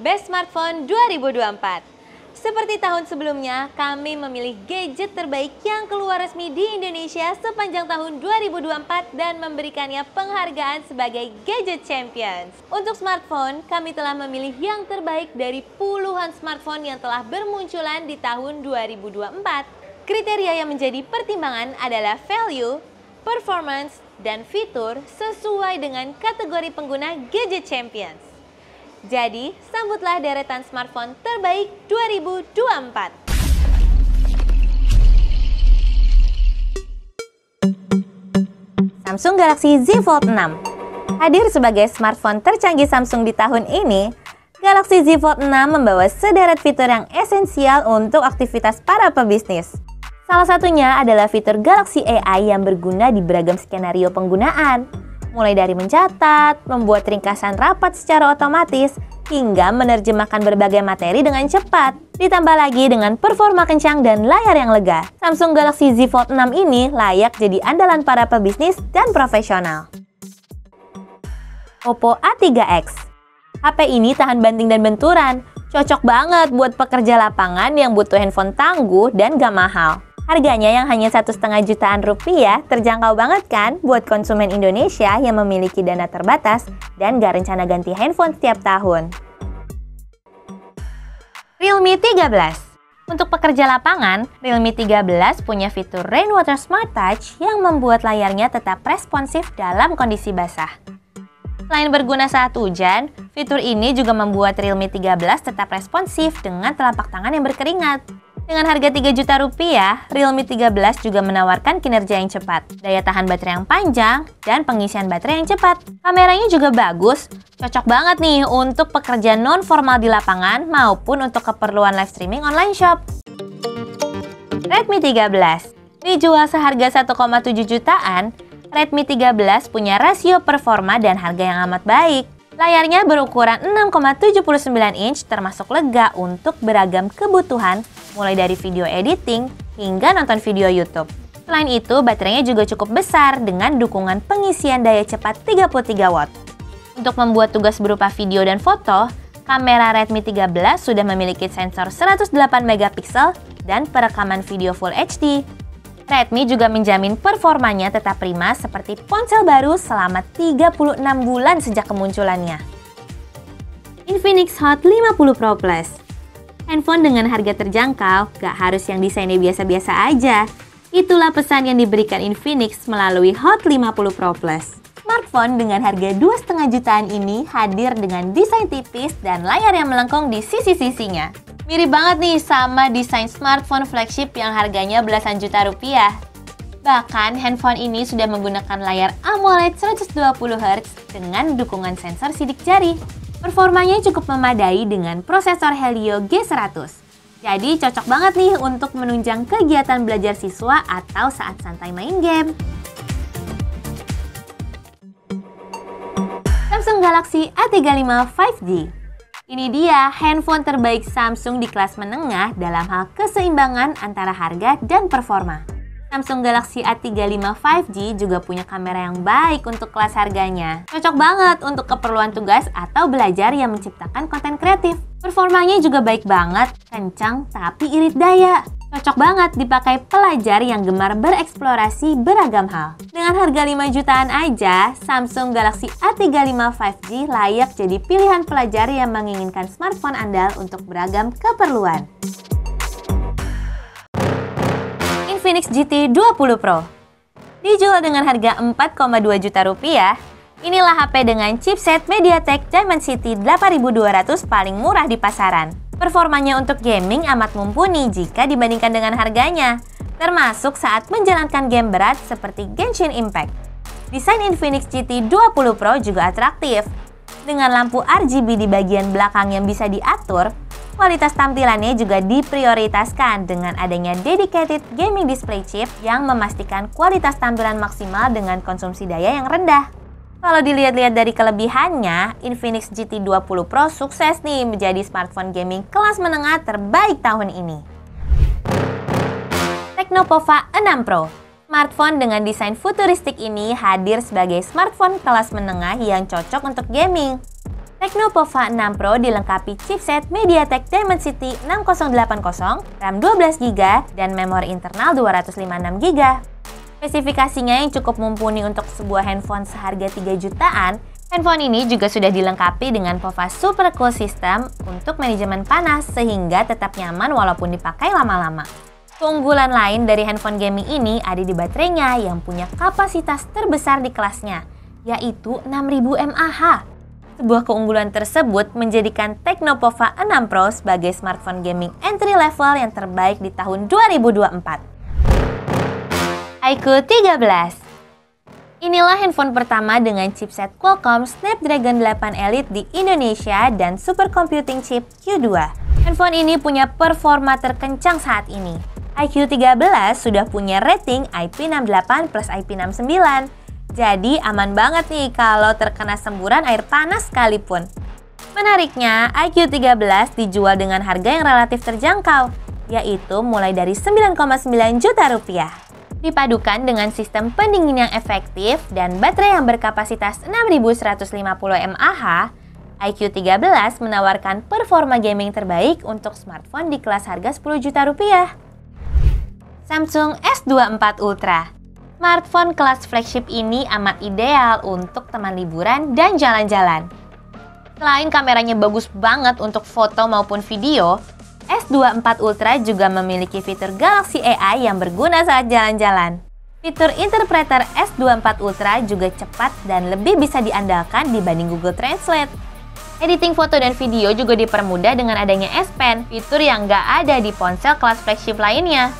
Best Smartphone 2024. Seperti tahun sebelumnya, kami memilih gadget terbaik yang keluar resmi di Indonesia sepanjang tahun 2024 dan memberikannya penghargaan sebagai Gadget Champions. Untuk smartphone, kami telah memilih yang terbaik dari puluhan smartphone yang telah bermunculan di tahun 2024. Kriteria yang menjadi pertimbangan adalah value, performance, dan fitur sesuai dengan kategori pengguna Gadget Champions. Jadi, sambutlah deretan smartphone terbaik 2024. Samsung Galaxy Z Fold 6. Hadir sebagai smartphone tercanggih Samsung di tahun ini, Galaxy Z Fold 6 membawa sederet fitur yang esensial untuk aktivitas para pebisnis. Salah satunya adalah fitur Galaxy AI yang berguna di beragam skenario penggunaan. Mulai dari mencatat, membuat ringkasan rapat secara otomatis, hingga menerjemahkan berbagai materi dengan cepat. Ditambah lagi dengan performa kencang dan layar yang lega. Samsung Galaxy Z Fold 6 ini layak jadi andalan para pebisnis dan profesional. Oppo A3X. HP ini tahan banting dan benturan. Cocok banget buat pekerja lapangan yang butuh handphone tangguh dan gak mahal. Harganya yang hanya 1,5 jutaan rupiah terjangkau banget kan buat konsumen Indonesia yang memiliki dana terbatas dan gak rencana ganti handphone setiap tahun. Realme 13. Untuk pekerja lapangan, Realme 13 punya fitur Rainwater Smart Touch yang membuat layarnya tetap responsif dalam kondisi basah. Selain berguna saat hujan, fitur ini juga membuat Realme 13 tetap responsif dengan telapak tangan yang berkeringat. Dengan harga 3 juta rupiah, Realme 13 juga menawarkan kinerja yang cepat, daya tahan baterai yang panjang, dan pengisian baterai yang cepat. Kameranya juga bagus, cocok banget nih untuk pekerja non-formal di lapangan maupun untuk keperluan live streaming online shop. Redmi 13. Dijual seharga 1,7 jutaan, Redmi 13 punya rasio performa dan harga yang amat baik. Layarnya berukuran 6,79 inch termasuk lega untuk beragam kebutuhan, mulai dari video editing hingga nonton video YouTube. Selain itu, baterainya juga cukup besar dengan dukungan pengisian daya cepat 33 watt. Untuk membuat tugas berupa video dan foto, kamera Redmi 13 sudah memiliki sensor 108 megapiksel dan perekaman video Full HD. Redmi juga menjamin performanya tetap prima seperti ponsel baru selama 36 bulan sejak kemunculannya. Infinix Hot 50 Pro Plus. Handphone dengan harga terjangkau, gak harus yang desainnya biasa-biasa aja. Itulah pesan yang diberikan Infinix melalui Hot 50 Pro Plus. Smartphone dengan harga 2,5 jutaan ini hadir dengan desain tipis dan layar yang melengkung di sisi-sisinya. Mirip banget nih sama desain smartphone flagship yang harganya belasan juta rupiah. Bahkan handphone ini sudah menggunakan layar AMOLED 120Hz dengan dukungan sensor sidik jari. Performanya cukup memadai dengan prosesor Helio G100. Jadi cocok banget nih untuk menunjang kegiatan belajar siswa atau saat santai main game. Samsung Galaxy A35 5G. Ini dia handphone terbaik Samsung di kelas menengah dalam hal keseimbangan antara harga dan performa. Samsung Galaxy A35 5G juga punya kamera yang baik untuk kelas harganya. Cocok banget untuk keperluan tugas atau belajar yang menciptakan konten kreatif. Performanya juga baik banget, kencang tapi irit daya. Cocok banget dipakai pelajar yang gemar bereksplorasi beragam hal. Dengan harga 5 jutaan aja, Samsung Galaxy A35 5G layak jadi pilihan pelajar yang menginginkan smartphone andal untuk beragam keperluan. Infinix GT 20 Pro. Dijual dengan harga 4,2 juta rupiah, inilah HP dengan chipset MediaTek Dimensity 8200 paling murah di pasaran. Performanya untuk gaming amat mumpuni jika dibandingkan dengan harganya, termasuk saat menjalankan game berat seperti Genshin Impact. Desain Infinix GT 20 Pro juga atraktif. Dengan lampu RGB di bagian belakang yang bisa diatur, kualitas tampilannya juga diprioritaskan dengan adanya dedicated gaming display chip yang memastikan kualitas tampilan maksimal dengan konsumsi daya yang rendah. Kalau dilihat-lihat dari kelebihannya, Infinix GT 20 Pro sukses nih menjadi smartphone gaming kelas menengah terbaik tahun ini. Tecnopova 6 Pro. Smartphone dengan desain futuristik ini hadir sebagai smartphone kelas menengah yang cocok untuk gaming. Tecno Pova 6 Pro dilengkapi chipset MediaTek Dimensity 6080, RAM 12GB, dan memori internal 256GB. Spesifikasinya yang cukup mumpuni untuk sebuah handphone seharga 3 jutaan, handphone ini juga sudah dilengkapi dengan Pova Super Cool System untuk manajemen panas sehingga tetap nyaman walaupun dipakai lama-lama. Keunggulan lain dari handphone gaming ini ada di baterainya yang punya kapasitas terbesar di kelasnya, yaitu 6000 mAh. Sebuah keunggulan tersebut menjadikan Tecno Pova 6 Pro sebagai smartphone gaming entry level yang terbaik di tahun 2024. iQOO 13. Inilah handphone pertama dengan chipset Qualcomm Snapdragon 8 Elite di Indonesia dan supercomputing chip Q2. Handphone ini punya performa terkencang saat ini. iQOO 13 sudah punya rating IP68 plus IP69. Jadi aman banget nih kalau terkena semburan air panas sekalipun. Menariknya, iQOO 13 dijual dengan harga yang relatif terjangkau, yaitu mulai dari 9,9 juta rupiah. Dipadukan dengan sistem pendingin yang efektif dan baterai yang berkapasitas 6150 mAh, iQOO 13 menawarkan performa gaming terbaik untuk smartphone di kelas harga 10 juta rupiah. Samsung S24 Ultra. Smartphone kelas flagship ini amat ideal untuk teman liburan dan jalan-jalan. Selain kameranya bagus banget untuk foto maupun video, S24 Ultra juga memiliki fitur Galaxy AI yang berguna saat jalan-jalan. Fitur interpreter S24 Ultra juga cepat dan lebih bisa diandalkan dibanding Google Translate. Editing foto dan video juga dipermudah dengan adanya S Pen, fitur yang nggak ada di ponsel kelas flagship lainnya.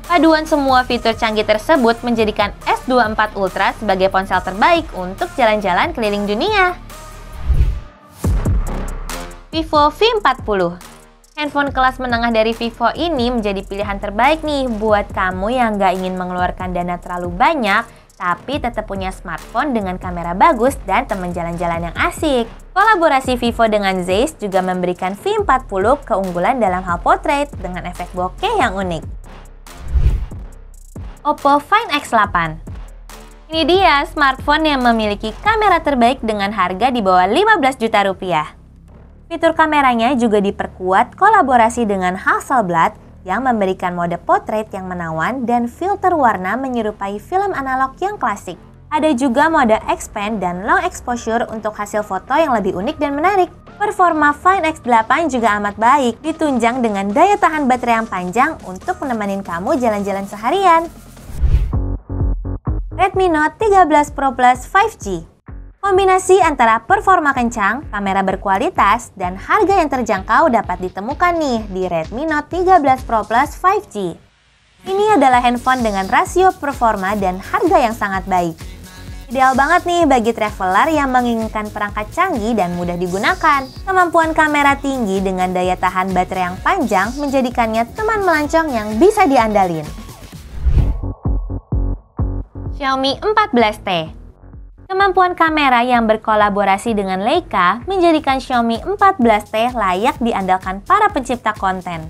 Paduan semua fitur canggih tersebut menjadikan S24 Ultra sebagai ponsel terbaik untuk jalan-jalan keliling dunia. Vivo V40. Handphone kelas menengah dari Vivo ini menjadi pilihan terbaik nih buat kamu yang nggak ingin mengeluarkan dana terlalu banyak, tapi tetap punya smartphone dengan kamera bagus dan teman jalan-jalan yang asik. Kolaborasi Vivo dengan Zeiss juga memberikan V40 keunggulan dalam hal portrait dengan efek bokeh yang unik. Oppo Find X8. Ini dia smartphone yang memiliki kamera terbaik dengan harga di bawah 15 juta rupiah. Fitur kameranya juga diperkuat kolaborasi dengan Hasselblad yang memberikan mode portrait yang menawan dan filter warna menyerupai film analog yang klasik. Ada juga mode expand dan long exposure untuk hasil foto yang lebih unik dan menarik. Performa Find X8 juga amat baik, ditunjang dengan daya tahan baterai yang panjang untuk menemani kamu jalan-jalan seharian. Redmi Note 13 Pro Plus 5G. Kombinasi antara performa kencang, kamera berkualitas, dan harga yang terjangkau dapat ditemukan nih di Redmi Note 13 Pro Plus 5G. Ini adalah handphone dengan rasio performa dan harga yang sangat baik. Ideal banget nih bagi traveler yang menginginkan perangkat canggih dan mudah digunakan. Kemampuan kamera tinggi dengan daya tahan baterai yang panjang menjadikannya teman melancong yang bisa diandalin. Xiaomi 14T. Kemampuan kamera yang berkolaborasi dengan Leica menjadikan Xiaomi 14T layak diandalkan para pencipta konten.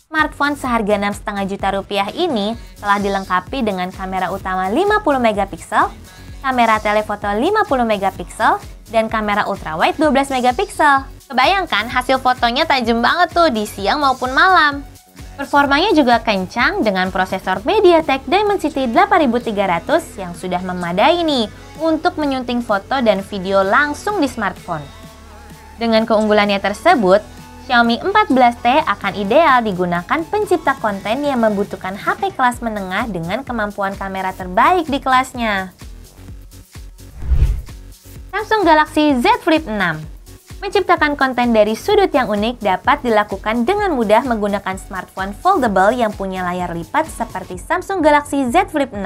Smartphone seharga 6,5 juta rupiah ini telah dilengkapi dengan kamera utama 50 megapiksel, kamera telefoto 50 megapiksel, dan kamera ultrawide 12 megapiksel. Kebayangkan hasil fotonya tajam banget tuh di siang maupun malam. Performanya juga kencang dengan prosesor MediaTek Dimensity 8300 yang sudah memadai nih untuk menyunting foto dan video langsung di smartphone. Dengan keunggulannya tersebut, Xiaomi 14T akan ideal digunakan pencipta konten yang membutuhkan HP kelas menengah dengan kemampuan kamera terbaik di kelasnya. Samsung Galaxy Z Flip 6. Menciptakan konten dari sudut yang unik dapat dilakukan dengan mudah menggunakan smartphone foldable yang punya layar lipat seperti Samsung Galaxy Z Flip 6.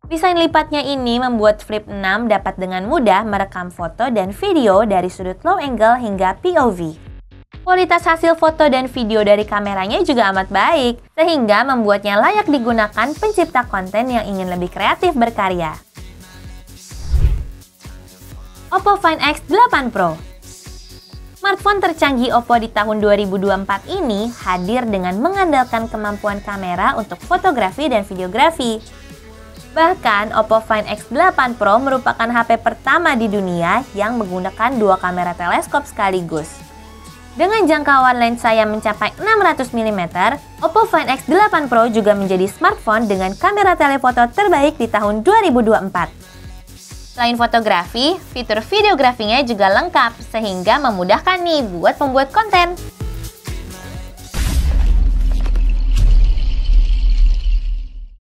Desain lipatnya ini membuat Flip 6 dapat dengan mudah merekam foto dan video dari sudut low angle hingga POV. Kualitas hasil foto dan video dari kameranya juga amat baik, sehingga membuatnya layak digunakan pencipta konten yang ingin lebih kreatif berkarya. Oppo Find X8 Pro. Smartphone tercanggih Oppo di tahun 2024 ini hadir dengan mengandalkan kemampuan kamera untuk fotografi dan videografi. Bahkan, Oppo Find X8 Pro merupakan HP pertama di dunia yang menggunakan dua kamera teleskop sekaligus. Dengan jangkauan lensa yang mencapai 600 mm, Oppo Find X8 Pro juga menjadi smartphone dengan kamera telefoto terbaik di tahun 2024. Selain fotografi, fitur videografinya juga lengkap sehingga memudahkan nih buat pembuat konten.